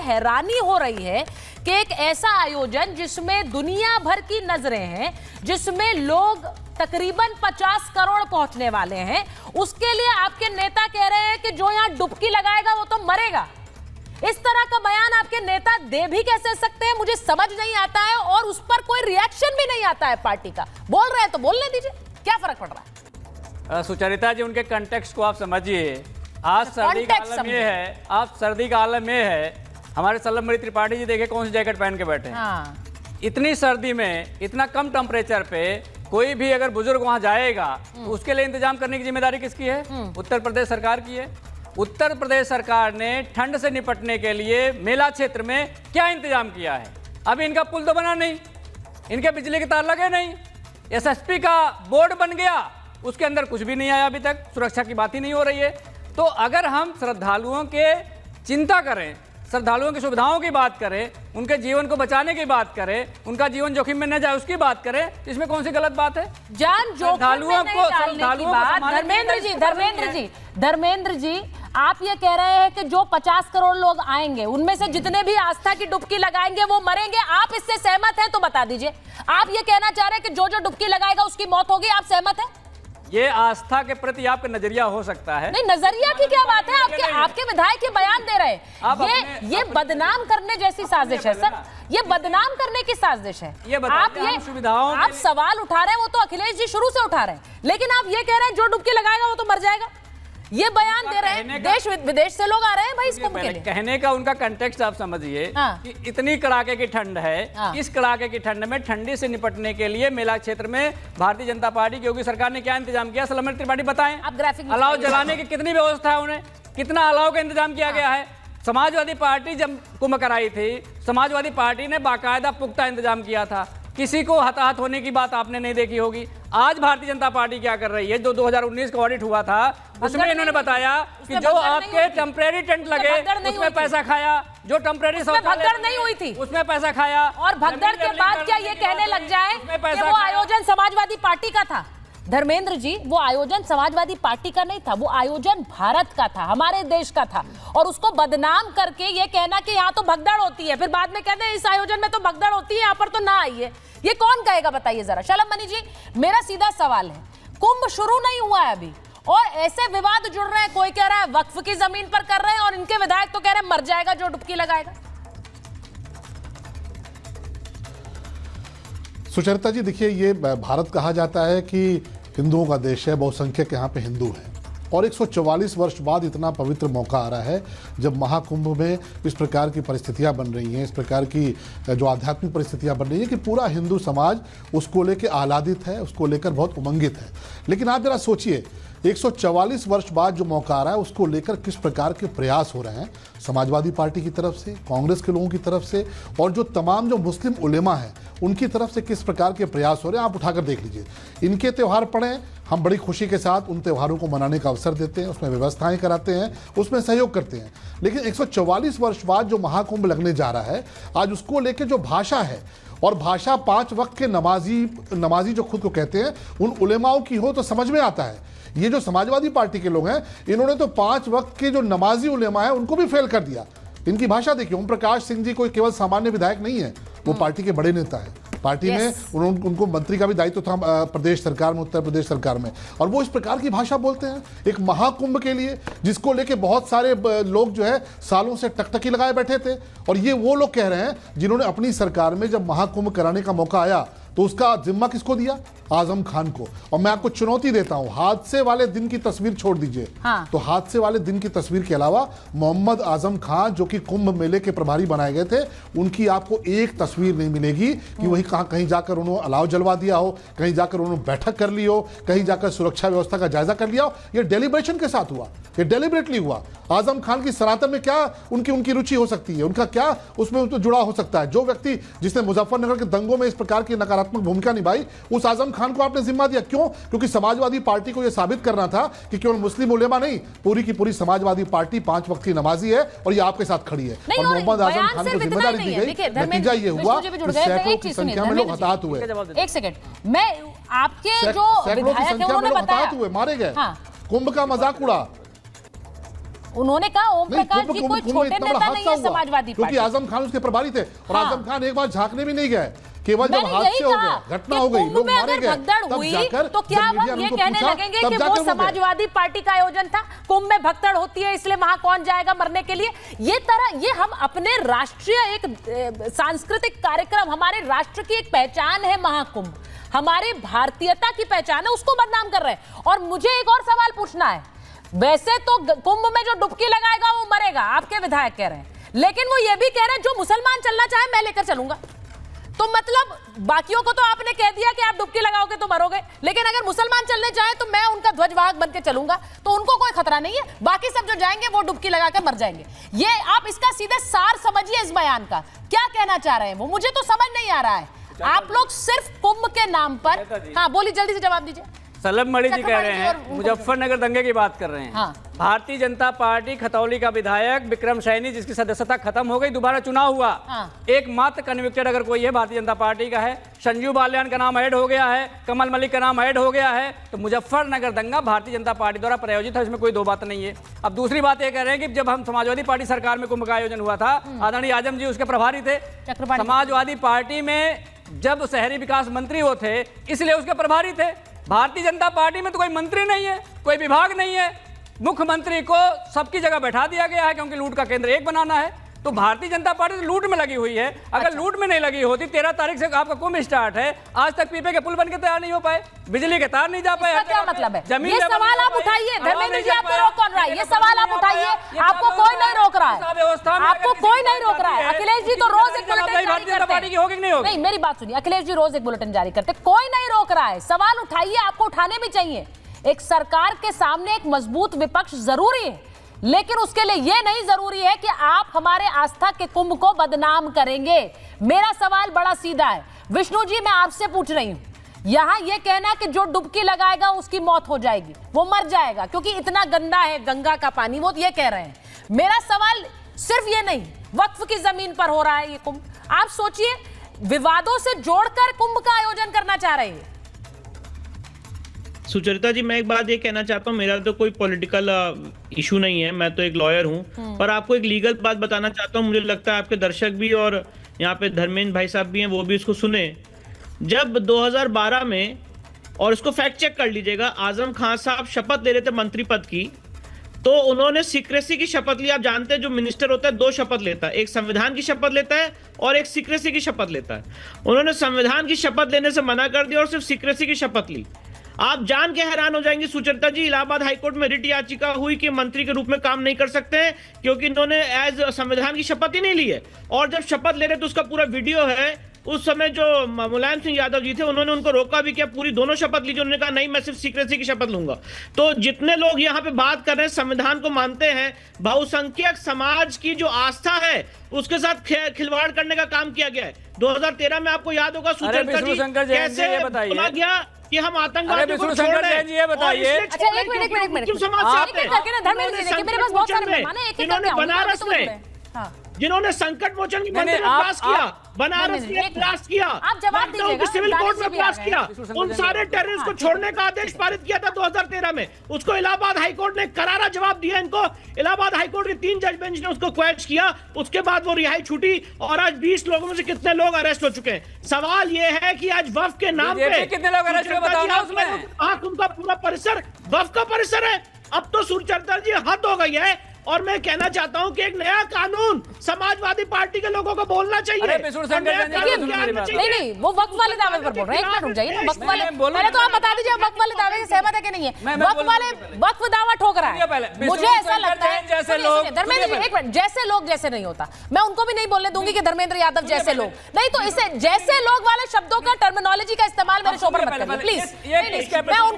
हैरानी हो रही है कि एक ऐसा आयोजन जिसमें दुनिया भर की नजरें हैं, जिसमें लोग तकरीबन 50 करोड़ पहुंचने वाले हैं, उसके लिए आपके नेता कह रहे हैं कि जो यहां डुबकी लगाएगा वो तो मरेगा। इस तरह का बयान आपके नेता दे भी कैसे सकते हैं, मुझे समझ नहीं आता है। और उस पर कोई रिएक्शन भी नहीं आता है पार्टी का। बोल रहे हैं तो बोलने दीजिए, क्या फर्क पड़ रहा है। सुचरिता जी, उनके कंटेक्स्ट को आप समझिए। आज सर्दी का आलम ये है, आप सर्दी का आलम ये है, हमारे सल्लमबड़ी त्रिपाठी जी देखे कौन सी जैकेट पहन के बैठे हैं। हाँ। इतनी सर्दी में, इतना कम टेम्परेचर पे कोई भी अगर बुजुर्ग वहां जाएगा तो उसके लिए इंतजाम करने की जिम्मेदारी किसकी है? उत्तर प्रदेश सरकार की है। उत्तर प्रदेश सरकार ने ठंड से निपटने के लिए मेला क्षेत्र में क्या इंतजाम किया है? अभी इनका पुल तो बना नहीं, इनके बिजली के तार लगे नहीं, एसएसपी का बोर्ड बन गया, उसके अंदर कुछ भी नहीं आया अभी तक, सुरक्षा की बात ही नहीं हो रही है। तो अगर हम श्रद्धालुओं के चिंता करें, श्रद्धालुओं की सुविधाओं की बात करें, उनके जीवन को बचाने की बात करें, उनका जीवन जोखिम में न जाए उसकी बात करें, इसमें कौन सी गलत बात है? जान जोखिम में नहीं डालने की बात। धर्मेंद्र जी, आप ये कह रहे हैं कि जो 50 करोड़ लोग आएंगे उनमें से जितने भी आस्था की डुबकी लगाएंगे वो मरेंगे। आप इससे सहमत हैं तो बता दीजिए। आप ये कहना चाह रहे हैं कि जो जो डुबकी लगाएगा उसकी मौत होगी, आप सहमत हैं? ये आस्था के प्रति आपका नजरिया हो सकता है। नहीं, नजरिया की क्या बात है? आपके विधायक ये बयान दे रहे हैं। ये बदनाम करने जैसी साजिश है सर, ये बदनाम करने की साजिश है। आप सवाल उठा रहे हैं, वो तो अखिलेश जी शुरू से उठा रहे हैं, लेकिन आप ये कह रहे हैं जो डुबकी लगाएगा वो तो मर जाएगा। ये बयान दे रहे हैं, देश विदेश से लोग आ रहे हैं भाई इस कुंभ के लिए। कहने का उनका कंटेक्स्ट आप समझिए कि इतनी कड़ाके की ठंड है, इस कड़ाके की ठंड में ठंडी से निपटने के लिए मेला क्षेत्र में भारतीय जनता पार्टी की योगी सरकार ने क्या इंतजाम किया? सल्लमबड़ी त्रिपाठी बताएं। आप ग्राफिक अलाव जलाने की कितनी व्यवस्था है, उन्हें कितना अलाव का इंतजाम किया गया है? समाजवादी पार्टी जब कुंभ कराई थी, समाजवादी पार्टी ने बाकायदा पुख्ता इंतजाम किया था, किसी को हताहत होने की बात आपने नहीं देखी होगी। आज भारतीय जनता पार्टी क्या कर रही है? जो 2019 का ऑडिट हुआ था उसमें इन्होंने बताया कि जो आपके टेम्परेरी टेंट लगे उसमें पैसा खाया, जो टेम्परेरी भगदड़ नहीं हुई थी उसमें पैसा खाया। और भगदड़ के बाद क्या ये कहने लग जाए कि वो आयोजन समाजवादी पार्टी का था? धर्मेंद्र जी, वो आयोजन समाजवादी पार्टी का नहीं था, वो आयोजन भारत का था, हमारे देश का था। और उसको बदनाम करके ये कहना कि यहाँ तो भगदड़ होती है, फिर बाद में कहते हैं इस आयोजन में तो भगदड़ होती है, यहाँ पर तो ना आइए, ये कौन कहेगा बताइए जरा। शलम जी, मेरा सीधा सवाल है, कुंभ शुरू नहीं हुआ है अभी और ऐसे विवाद जुड़ रहे हैं, कोई कह रहा है वक्फ की जमीन पर कर रहे हैं और इनके विधायक तो कह रहे हैं मर जाएगा जो डुबकी लगाएगा। सुचरिता जी, देखिए, ये भारत कहा जाता है कि हिंदुओं का देश है, बहुसंख्यक यहाँ पे हिंदू हैं, और 144 वर्ष बाद इतना पवित्र मौका आ रहा है जब महाकुंभ में इस प्रकार की परिस्थितियां बन रही हैं, इस प्रकार की जो आध्यात्मिक परिस्थितियां बन रही हैं कि पूरा हिंदू समाज उसको लेकर आह्लादित है, उसको लेकर बहुत उमंगित है। लेकिन आप जरा सोचिए, 144 वर्ष बाद जो मौका आ रहा है उसको लेकर किस प्रकार के प्रयास हो रहे हैं समाजवादी पार्टी की तरफ से, कांग्रेस के लोगों की तरफ से, और जो तमाम जो मुस्लिम उलेमा हैं उनकी तरफ से किस प्रकार के प्रयास हो रहे हैं। आप उठाकर देख लीजिए, इनके त्यौहार पड़े, हम बड़ी खुशी के साथ उन त्योहारों को मनाने का अवसर देते हैं, उसमें व्यवस्थाएं कराते हैं, उसमें सहयोग करते हैं। लेकिन 144 वर्ष बाद जो महाकुंभ लगने जा रहा है, आज उसको लेकर जो भाषा है, और भाषा 5 वक्त के नमाजी जो खुद को कहते हैं उन उलेमाओं की हो तो समझ में आता है। ये जो समाजवादी पार्टी के लोग हैं, इन्होंने तो 5 वक्त के जो नमाजी उलेमा है उनको भी फेल कर दिया। इनकी भाषा देखिए, ओम प्रकाश सिंह जी कोई केवल सामान्य विधायक नहीं है, वो पार्टी के बड़े नेता है। पार्टी में उनको मंत्री का भी दायित्व था प्रदेश सरकार में, उत्तर प्रदेश सरकार में, और वो इस प्रकार की भाषा बोलते हैं एक महाकुंभ के लिए, जिसको लेके बहुत सारे लोग जो है सालों से टकटकी लगाए बैठे थे। और ये वो लोग कह रहे हैं जिन्होंने अपनी सरकार में जब महाकुंभ कराने का मौका आया तो उसका जिम्मा किसको दिया? आजम खान को। और मैं आपको चुनौती देता हूं, हादसे वाले दिन की तस्वीर छोड़ दीजिए, तो हादसे वाले दिन की तस्वीर के अलावा मोहम्मद आजम खान जो कि कुंभ मेले के प्रभारी बनाए गए थे, उनकी आपको एक तस्वीर नहीं मिलेगी कि वही कहीं जाकर उन्होंने अलाव जलवा दिया हो, कहीं जाकर उन्होंने बैठक कर ली हो, कहीं जाकर सुरक्षा व्यवस्था का जायजा कर लिया हो। यह डेलिब्रेशन के साथ हुआ, यह डेलिब्रेटली हुआ। आजम खान की सनातन में क्या उनकी रुचि हो सकती है, उनका क्या उसमें तो जुड़ा हो सकता है? जो व्यक्ति जिसने मुजफ्फरनगर के दंगों में इस प्रकार की नकारात्मक भूमिका निभाई, उस आजम खान को आपने जिम्मा दिया। क्यों? क्योंकि समाजवादी पार्टी को यह साबित करना था कि केवल मुस्लिम उलेमा नहीं, पूरी की पूरी समाजवादी पार्टी 5 वक्त की नमाजी है और ये आपके साथ खड़ी है। और मोहम्मद आजम खान को जिम्मेदारी दी गई, नतीजा ये हुआ कि सैकड़ों की संख्या में लोग हताहत हुए। एक सेकंड, मैं आपके जो विधायक हैं उन्होंने बताया हुए, मारे गए, कुंभ का मजाक उड़ा। उन्होंने कहा ओम नहीं, प्रकाश जी कोई छोटे इतना बड़ा नेता नहीं हादसा है हुआ, समाजवादी क्योंकि पार्टी। आजम खान उसके प्रभारी थे और हाँ। आजम खान एक बार झांकने भी नहीं गए, केवल जब मैंने यही हादसे हो कहा गए, घटना कि हो गई, कुंभ लोग में मारे अगर गए, भगदड़ तब हुई जाकर तो क्या जब अब मीडिया हम ने ये उनको कहने पूछा, लगेंगे तब कि जाकर वो वो गए। समाजवादी पार्टी का आयोजन था, कुंभ में भगदड़ होती है इसलिए वहां कौन जाएगा मरने के लिए? ये हम अपने राष्ट्रीय एक सांस्कृतिक कार्यक्रम, हमारे राष्ट्र की एक पहचान है महाकुंभ, हमारे भारतीयता की पहचान है, उसको बदनाम कर रहे हैं। और मुझे एक और सवाल पूछना है, वैसे तो कुंभ में जो डुबकी लगाएगा वो मरेगा, आपके विधायक कह रहे हैं, लेकिन वो ये भी कह रहे हैं जो मुसलमान चलना चाहे मैं लेकर चलूंगा। तो मतलब बाकियों को तो आपने कह दिया कि आप डुबकी लगाओगे तो मरोगे, लेकिन अगर मुसलमान चलने चाहे तो मैं उनका ध्वजवाहक बन के चलूंगा, तो उनको कोई खतरा नहीं है, बाकी सब जो जाएंगे वो डुबकी लगाकर मर जाएंगे। ये आप इसका सीधे सार समझिए इस बयान का, क्या कहना चाह रहे हैं वो, मुझे तो समझ नहीं आ रहा है। आप लोग सिर्फ कुंभ के नाम पर, हाँ बोलिए, जल्दी से जवाब दीजिए। सलम मणि जी कह चक्रवर्ती रहे जी हैं, और मुजफ्फरनगर दंगे की बात कर रहे हैं। हाँ। भारतीय जनता पार्टी खतौली का विधायक विक्रम सैनी, जिसकी सदस्यता खत्म हो गई, दोबारा चुनाव हुआ। हाँ। एकमात्र कन्विक्टेड अगर कोई है भारतीय जनता पार्टी का है। संजीव बालियान का नाम ऐड हो गया है, कमल मलिक का नाम ऐड हो गया है। तो मुजफ्फरनगर दंगा भारतीय जनता पार्टी द्वारा प्रायोजित है, इसमें कोई दो बात नहीं है। अब दूसरी बात ये कह रहे हैं कि जब हम समाजवादी पार्टी सरकार में कुंभ का आयोजन हुआ था, आदरणीय आजम जी उसके प्रभारी थे। चक्रपाणी। समाजवादी पार्टी में जब शहरी विकास मंत्री वो थे, इसलिए उसके प्रभारी थे। भारतीय जनता पार्टी में तो कोई मंत्री नहीं है, कोई विभाग नहीं है, मुख्यमंत्री को सबकी जगह बैठा दिया गया है, क्योंकि लूट का केंद्र एक बनाना है। तो भारतीय जनता पार्टी तो लूट में लगी हुई है। अगर लूट में नहीं लगी होती, 13 तारीख से आपका कुंभ स्टार्ट है, आज तक पीपे के पुल बन के तैयार नहीं हो पाए, बिजली के तार नहीं जा पाए। इसका क्या मतलब है? जमीन ये सवाल आप उठाइए, धर्मेंद्र जी, आपको रोक कौन रहा है? ये सवाल आप उठाइए, आपको कोई नहीं रोक रहा है, आपको कोई नहीं रोक रहा है। अखिलेश जी तो रोज एक बुलेटिन जारी करते हैं। नहीं, मेरी बात सुनिए, अखिलेश जी रोज एक बुलेटिन जारी करते, कोई नहीं रोक रहा है। सवाल उठाइए, आपको उठाने भी चाहिए। एक सरकार के सामने एक मजबूत विपक्ष जरूरी है, लेकिन उसके लिए यह नहीं जरूरी है कि आप हमारे आस्था के कुंभ को बदनाम करेंगे। मेरा सवाल बड़ा सीधा है, विष्णु जी मैं आपसे पूछ रही हूं, यहां यह कहना कि जो डुबकी लगाएगा उसकी मौत हो जाएगी, वो मर जाएगा क्योंकि इतना गंदा है गंगा का पानी, वो ये कह रहे हैं। मेरा सवाल सिर्फ ये नहीं, वक्फ की जमीन पर हो रहा है ये कुंभ, आप सोचिए विवादों से जोड़कर कुंभ का आयोजन करना चाह रहे हैं। सुचरिता जी, मैं एक बात ये कहना चाहता हूँ, मेरा तो कोई पॉलिटिकल इशू नहीं है, मैं तो एक लॉयर हूँ, पर आपको एक लीगल बात बताना चाहता हूँ। मुझे लगता है आपके दर्शक भी और यहाँ पे धर्मेंद्र भाई साहब भी हैं, वो भी इसको सुने। जब 2012 में, और इसको फैक्ट चेक कर लीजिएगा, आजम खान साहब शपथ ले रहे थे मंत्री पद की, तो उन्होंने सीक्रेसी की शपथ ली। आप जानते हैं जो मिनिस्टर होता है दो शपथ लेता है, एक संविधान की शपथ लेता है और एक सीक्रेसी की शपथ लेता है। उन्होंने संविधान की शपथ लेने से मना कर दिया और सिर्फ सीक्रेसी की शपथ ली। आप जान के हैरान हो जाएंगे सुचरिता जी, इलाहाबाद हाईकोर्ट में रिट याचिका हुई कि मंत्री के रूप में काम नहीं कर सकते हैं क्योंकि इन्होंने एज संविधान की शपथ ही नहीं ली है। और जब शपथ ले रहे तो उसका पूरा वीडियो है, उस समय जो मुलायम सिंह यादव जी थे उन्होंने उनको रोका भी, क्या पूरी दोनों शपथ लीजिए, उन्होंने कहा नहीं मैं सिर्फ सीक्रेसी की शपथ लूंगा। तो जितने लोग यहाँ पे बात कर रहे हैं संविधान को मानते हैं, बहुसंख्यक समाज की जो आस्था है उसके साथ खिलवाड़ करने का काम किया गया है। 2013 में आपको याद होगा सुचरिता जी कैसे बोला गया कि हम आतंकवाद को छोड़ रहे हैं। ये बताइए, अच्छा एक मिनट क्यों समाज से आते हैं? धर्मेंद्र जी देखिए, मेरे पास बहुत सारे मेहमान हैं, एक एक करके आऊंगी, बनारस तो में जिन्होंने संकट मोचन की मंदिर में पास किया, बनारस में पास किया, आप जवाब दीजिएगा, सिविल कोर्ट दानिश में भी आ पास गए। किया, उन सारे टेररिस्ट को छोड़ने का आदेश पारित किया था 2013 में। उसको इलाहाबाद हाईकोर्ट ने करारा जवाब दिया इनको। इलाहाबाद हाईकोर्ट की 3 जज बेंच ने उसको क्वेश्चन किया, उसके बाद वो रिहाई छूटी और आज 20 लोगों में से कितने लोग अरेस्ट हो चुके हैं। सवाल ये है कि आज वफ के नाम पे कितने लोग अरेस्ट हुए बताओ ना उसमें। उनका पूरा परिसर वफ का परिसर है। अब तो सुचरिता जी हद हो गई है। और मैं कहना चाहता हूं कि एक नया कानून समाजवादी पार्टी के लोगों को बोलना चाहिए। नहीं, वो वक्त वाले दावे पर बोल रहे हैं। एक मिनट रुक जाइए ना, वक्त वाले पहले तो आप बता दीजिए वक्त वाले दावे से सहमत है कि नहीं है। वक्त वाले वक्त दावा ठोक रहा है, मुझे ऐसा लगता है। धर्मेंद्र जी एक मिनट, जैसे लोग जैसे नहीं होता, मैं उनको भी नहीं बोलने दूंगी कि धर्मेंद्र यादव जैसे लोग नहीं, तो इसे जैसे लोग वाले शब्दों का टर्मिनोलॉजी का इस्तेमाल मेरे शो पर मत करिए प्लीज। मैं